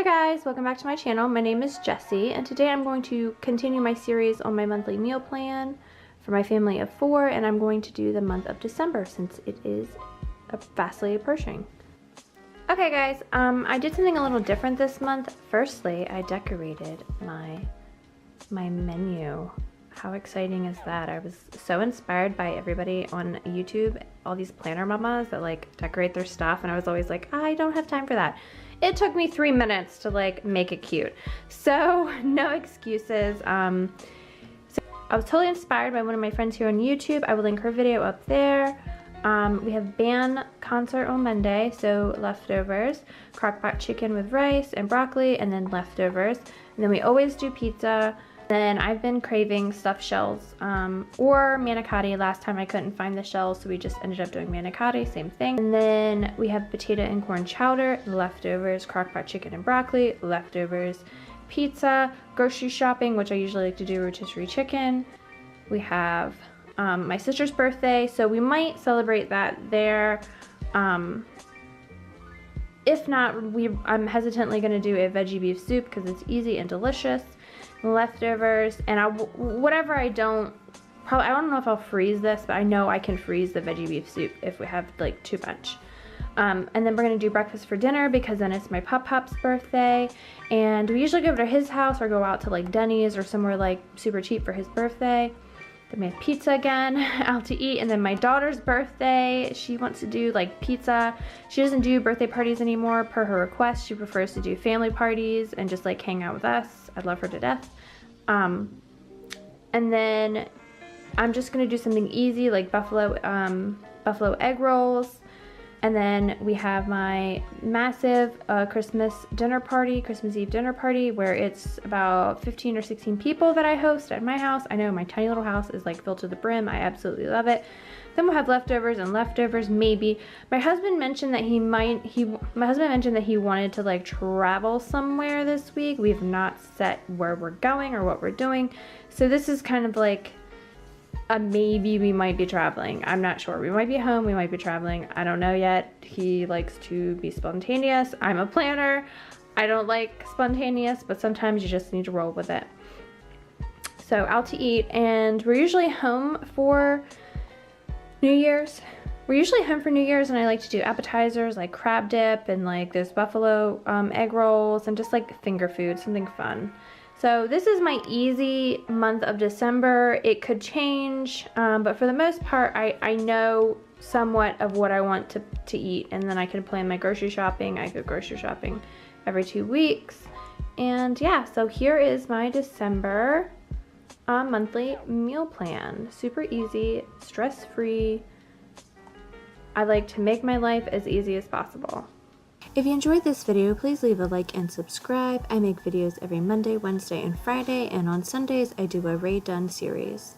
Hi guys, welcome back to my channel. My name is Jessie and today I'm going to continue my series on my monthly meal plan for my family of 4, and I'm going to do the month of December since it is fastly approaching. Okay guys, I did something a little different this month. Firstly, I decorated my menu. How exciting is that? I was so inspired by everybody on YouTube, all these planner mamas that like decorate their stuff, and I was always like, I don't have time for that. It took me 3 minutes to like make it cute. So no excuses. So I was totally inspired by one of my friends here on YouTube. I will link her video up there. We have band concert on Monday, so leftovers, crock-pot chicken with rice and broccoli, and then leftovers. And then we always do pizza. Then I've been craving stuffed shells or manicotti. Last time I couldn't find the shells, so we just ended up doing manicotti, same thing. And then we have potato and corn chowder, leftovers, crock-pot chicken and broccoli, leftovers, pizza, grocery shopping, which I usually like to do rotisserie chicken. We have my sister's birthday, so we might celebrate that there. If not, I'm hesitantly going to do a veggie beef soup because it's easy and delicious. Leftovers, and whatever I don't know if I'll freeze this, but I know I can freeze the veggie beef soup if we have like too much. And then we're gonna do breakfast for dinner because then it's my Pop's birthday, and we usually go over to his house or go out to like Denny's or somewhere like super cheap for his birthday. Then we have pizza again, out to eat. And then my daughter's birthday, she wants to do like pizza. She doesn't do birthday parties anymore per her request. She prefers to do family parties and just like hang out with us. I love her to death. And then I'm just gonna do something easy like buffalo egg rolls. And then we have my massive Christmas Eve dinner party, where it's about 15 or 16 people that I host at my house. I know my tiny little house is like filled to the brim. I absolutely love it. Then we'll have leftovers and leftovers maybe. My husband mentioned that he wanted to like travel somewhere this week. We have not set where we're going or what we're doing. So this is kind of like maybe we might be traveling. I'm not sure. We might be home, we might be traveling. I don't know yet. He likes to be spontaneous. I'm a planner. I don't like spontaneous, but sometimes you just need to roll with it. So out to eat, and we're usually home for New Year's. We're usually home for New Year's, and I like to do appetizers like crab dip and like those buffalo egg rolls and just like finger food, something fun. So this is my easy month of December. It could change, but for the most part, I know somewhat of what I want to eat, and then I can plan my grocery shopping. I go grocery shopping every 2 weeks. And yeah, so here is my December monthly meal plan. Super easy, stress-free. I like to make my life as easy as possible. If you enjoyed this video, please leave a like and subscribe. I make videos every Monday, Wednesday, and Friday, and on Sundays I do a Ray Dunn series.